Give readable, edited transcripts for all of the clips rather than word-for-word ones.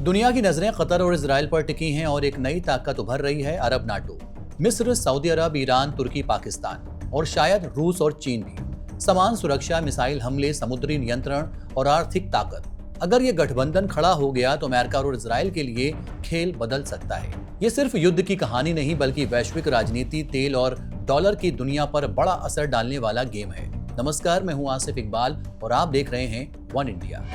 दुनिया की नजरें कतर और इजराइल पर टिकी हैं और एक नई ताकत उभर रही है, अरब नाटो। मिस्र, सऊदी अरब, ईरान, तुर्की, पाकिस्तान और शायद रूस और चीन भी। समान सुरक्षा, मिसाइल हमले, समुद्री नियंत्रण और आर्थिक ताकत। अगर ये गठबंधन खड़ा हो गया तो अमेरिका और इजराइल के लिए खेल बदल सकता है। ये सिर्फ युद्ध की कहानी नहीं बल्कि वैश्विक राजनीति, तेल और डॉलर की दुनिया पर बड़ा असर डालने वाला गेम है। नमस्कार, मैं हूं आसिफ इकबाल और आप देख रहे हैं वन इंडिया।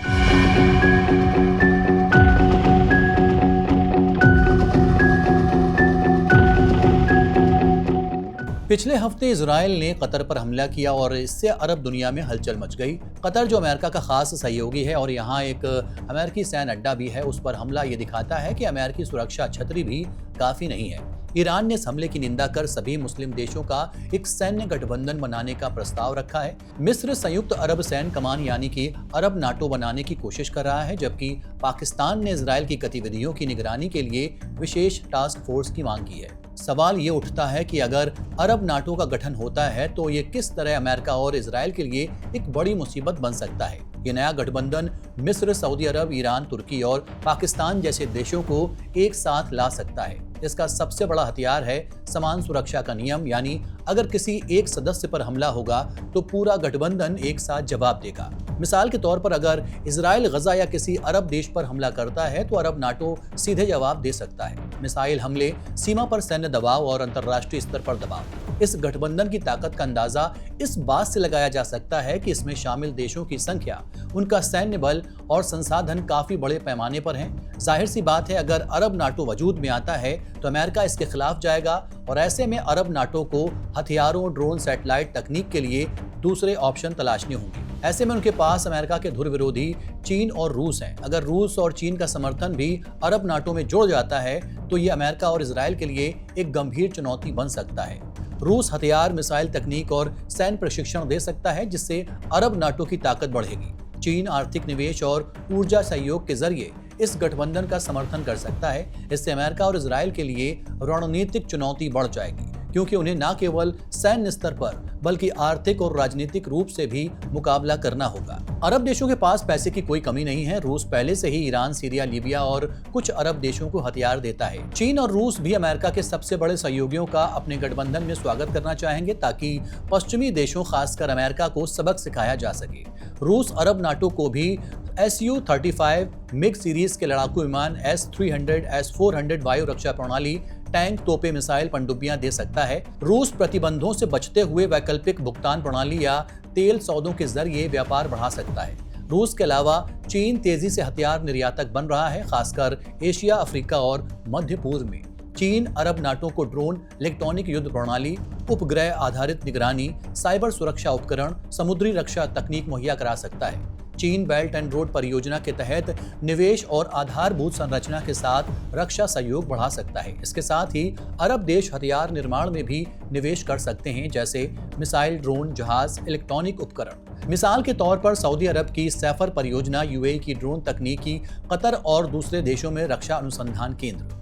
पिछले हफ्ते इजराइल ने कतर पर हमला किया और इससे अरब दुनिया में हलचल मच गई। कतर जो अमेरिका का खास सहयोगी है और यहाँ एक अमेरिकी सैन्य अड्डा भी है, उस पर हमला ये दिखाता है कि अमेरिकी सुरक्षा छतरी भी काफी नहीं है। ईरान ने इस हमले की निंदा कर सभी मुस्लिम देशों का एक सैन्य गठबंधन बनाने का प्रस्ताव रखा है। मिस्र संयुक्त अरब सैन्य कमान यानी कि अरब नाटो बनाने की कोशिश कर रहा है, जबकि पाकिस्तान ने इजराइल की गतिविधियों की निगरानी के लिए विशेष टास्क फोर्स की मांग की है। सवाल ये उठता है कि अगर अरब नाटो का गठन होता है तो ये किस तरह अमेरिका और इजराइल के लिए एक बड़ी मुसीबत बन सकता है। ये नया गठबंधन मिस्र, सऊदी अरब, ईरान, तुर्की और पाकिस्तान जैसे देशों को एक साथ ला सकता है। इसका सबसे बड़ा हथियार है समान सुरक्षा का नियम, यानी अगर किसी एक सदस्य पर हमला होगा तो पूरा गठबंधन एक साथ जवाब देगा। मिसाल के तौर पर अगर इजराइल गजा या किसी अरब देश पर हमला करता है तो अरब नाटो सीधे जवाब दे सकता है। मिसाइल हमले, सीमा पर सैन्य दबाव और अंतर्राष्ट्रीय स्तर पर दबाव। इस गठबंधन की ताकत का अंदाजा इस बात से लगाया जा सकता है कि इसमें शामिल देशों की संख्या, उनका सैन्य बल और संसाधन काफी बड़े पैमाने पर हैं। जाहिर सी बात है, अगर अरब नाटो वजूद में आता है तो अमेरिका इसके खिलाफ जाएगा और ऐसे में अरब नाटो को हथियारों, ड्रोन, सैटेलाइट तकनीक के लिए दूसरे ऑप्शन तलाशने होंगे। ऐसे में उनके पास अमेरिका के धुर विरोधी चीन और रूस हैं। अगर रूस और चीन का समर्थन भी अरब नाटो में जुड़ जाता है तो ये अमेरिका और इजराइल के लिए एक गंभीर चुनौती बन सकता है। रूस हथियार, मिसाइल तकनीक और सैन्य प्रशिक्षण दे सकता है, जिससे अरब नाटो की ताकत बढ़ेगी। चीन आर्थिक निवेश और ऊर्जा सहयोग के जरिए इस गठबंधन का समर्थन कर सकता है। इससे अमेरिका और इजराइल के लिए रणनीतिक चुनौती बढ़ जाएगी, क्योंकि उन्हें न केवल सैन्य स्तर पर बल्कि आर्थिक और राजनीतिक रूप से भी मुकाबला करना होगा। अरब देशों के पास पैसे की कोई कमी नहीं है। रूस पहले से ही ईरान, सीरिया, लीबिया और कुछ अरब देशों को हथियार देता है। चीन और रूस भी अमेरिका के सबसे बड़े सहयोगियों का अपने गठबंधन में स्वागत करना चाहेंगे ताकि पश्चिमी देशों, खासकर अमेरिका को सबक सिखाया जा सके। रूस अरब नाटो को भी Su-35 मिग सीरीज के लड़ाकू विमान, S-300, S-400 वायु रक्षा प्रणाली, टैंक, तोपे, मिसाइल, पनडुब्बियां दे सकता है। रूस प्रतिबंधों से बचते हुए वैकल्पिक भुगतान प्रणाली या तेल सौदों के जरिए व्यापार बढ़ा सकता है। रूस के अलावा चीन तेजी से हथियार निर्यातक बन रहा है, खासकर एशिया, अफ्रीका और मध्य पूर्व में। चीन अरब नाटो को ड्रोन, इलेक्ट्रॉनिक युद्ध प्रणाली, उपग्रह आधारित निगरानी, साइबर सुरक्षा उपकरण, समुद्री रक्षा तकनीक मुहैया करा सकता है। चीन बेल्ट एंड रोड परियोजना के तहत निवेश और आधारभूत संरचना के साथ रक्षा सहयोग बढ़ा सकता है। इसके साथ ही अरब देश हथियार निर्माण में भी निवेश कर सकते हैं, जैसे मिसाइल, ड्रोन, जहाज, इलेक्ट्रॉनिक उपकरण। मिसाल के तौर पर सऊदी अरब की सैफर परियोजना, यूएई की ड्रोन तकनीकी, कतर और दूसरे देशों में रक्षा अनुसंधान केंद्र।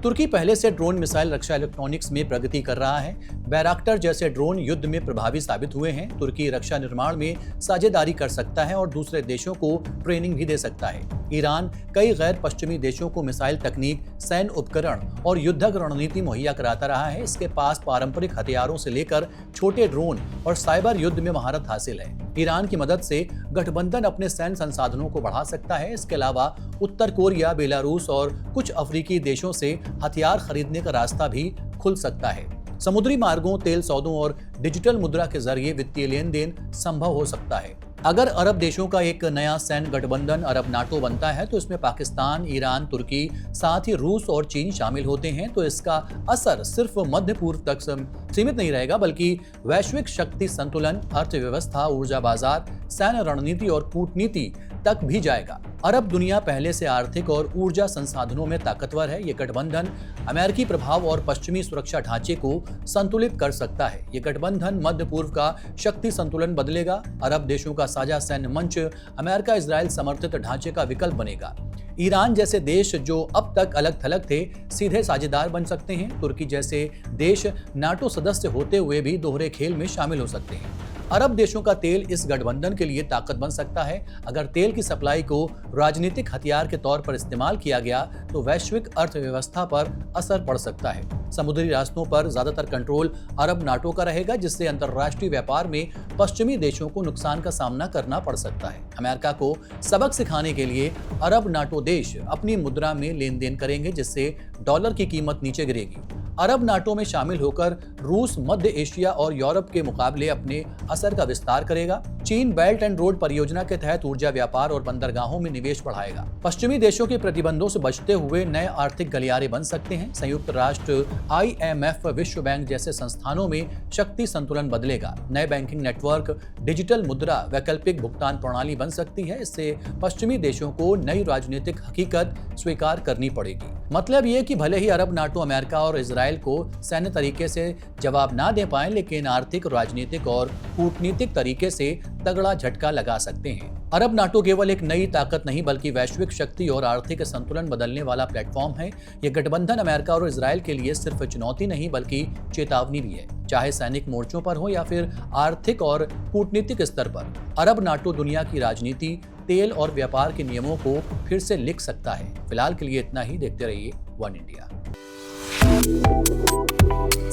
तुर्की पहले से ड्रोन, मिसाइल, रक्षा इलेक्ट्रॉनिक्स में प्रगति कर रहा है। बैराक्टर जैसे ड्रोन युद्ध में प्रभावी साबित हुए हैं। तुर्की रक्षा निर्माण में साझेदारी कर सकता है और दूसरे देशों को ट्रेनिंग भी दे सकता है। ईरान कई गैर पश्चिमी देशों को मिसाइल तकनीक, सैन्य उपकरण और युद्धक रणनीति मुहैया कराता रहा है। इसके पास पारंपरिक हथियारों से लेकर छोटे ड्रोन और साइबर युद्ध में महारत हासिल है। ईरान की मदद से गठबंधन अपने सैन्य संसाधनों को बढ़ा सकता है। इसके अलावा उत्तर कोरिया, बेलारूस और कुछ अफ्रीकी देशों से हथियार खरीदने का रास्ता भी खुल सकता है। समुद्री मार्गों, तेल सौदों और डिजिटल मुद्रा के जरिए वित्तीय लेन देन संभव हो सकता है। अगर अरब देशों का एक नया सैन्य गठबंधन अरब नाटो बनता है तो इसमें पाकिस्तान, ईरान, तुर्की, साथ ही रूस और चीन शामिल होते हैं, तो इसका असर सिर्फ मध्य पूर्व तक सीमित नहीं रहेगा बल्कि वैश्विक शक्ति संतुलन, अर्थव्यवस्था, ऊर्जा बाजार, सैन्य रणनीति और कूटनीति तक भी जाएगा। अरब दुनिया पहले से आर्थिक और ऊर्जा संसाधनों में ताकतवर है। ये गठबंधन अमेरिकी प्रभाव और पश्चिमी सुरक्षा ढांचे को संतुलित कर सकता है। ये गठबंधन मध्य पूर्व का शक्ति संतुलन बदलेगा। अरब देशों का साझा सैन्य मंच अमेरिका इजराइल समर्थित ढांचे का विकल्प बनेगा। ईरान जैसे देश जो अब तक अलग थलग थे, सीधे साझेदार बन सकते हैं। तुर्की जैसे देश नाटो सदस्य होते हुए भी दोहरे खेल में शामिल हो सकते हैं। अरब देशों का तेल इस गठबंधन के लिए ताकत बन सकता है। अगर तेल की सप्लाई को राजनीतिक हथियार के तौर पर इस्तेमाल किया गया तो वैश्विक अर्थव्यवस्था पर असर पड़ सकता है। समुद्री रास्तों पर ज्यादातर कंट्रोल अरब नाटो का रहेगा, जिससे अंतर्राष्ट्रीय व्यापार में पश्चिमी देशों को नुकसान का सामना करना पड़ सकता है। अमेरिका को सबक सिखाने के लिए अरब नाटो देश अपनी मुद्रा में लेन देन करेंगे, जिससे डॉलर की कीमत नीचे गिरेगी। अरब नाटो में शामिल होकर रूस मध्य एशिया और यूरोप के मुकाबले अपने असर का विस्तार करेगा। चीन बेल्ट एंड रोड परियोजना के तहत ऊर्जा व्यापार और बंदरगाहों में निवेश बढ़ाएगा। पश्चिमी देशों के प्रतिबंधों से बचते हुए नए आर्थिक गलियारे बन सकते हैं। संयुक्त राष्ट्र, IMF, विश्व बैंक जैसे संस्थानों में शक्ति संतुलन बदलेगा। नए बैंकिंग नेटवर्क, डिजिटल मुद्रा, वैकल्पिक भुगतान प्रणाली बन सकती है। इससे पश्चिमी देशों को नई राजनीतिक हकीकत स्वीकार करनी पड़ेगी। मतलब ये कि भले ही अरब नाटो अमेरिका और इजराइल को सैन्य तरीके से जवाब ना दे पाए, लेकिन आर्थिक, राजनीतिक और कूटनीतिक तरीके से तगड़ा झटका लगा सकते हैं। अरब नाटो केवल एक नई ताकत नहीं बल्कि वैश्विक शक्ति और आर्थिक संतुलन बदलने वाला प्लेटफॉर्म है। यह गठबंधन अमेरिका और इजराइल के लिए सिर्फ चुनौती नहीं बल्कि चेतावनी भी है। चाहे सैनिक मोर्चों पर हो या फिर आर्थिक और कूटनीतिक स्तर पर, अरब नाटो दुनिया की राजनीति, तेल और व्यापार के नियमों को फिर से लिख सकता है। फिलहाल के लिए इतना ही। देखते रहिए one India.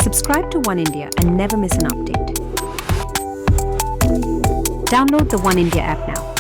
Subscribe to One India and never miss an update. Download the One India app now.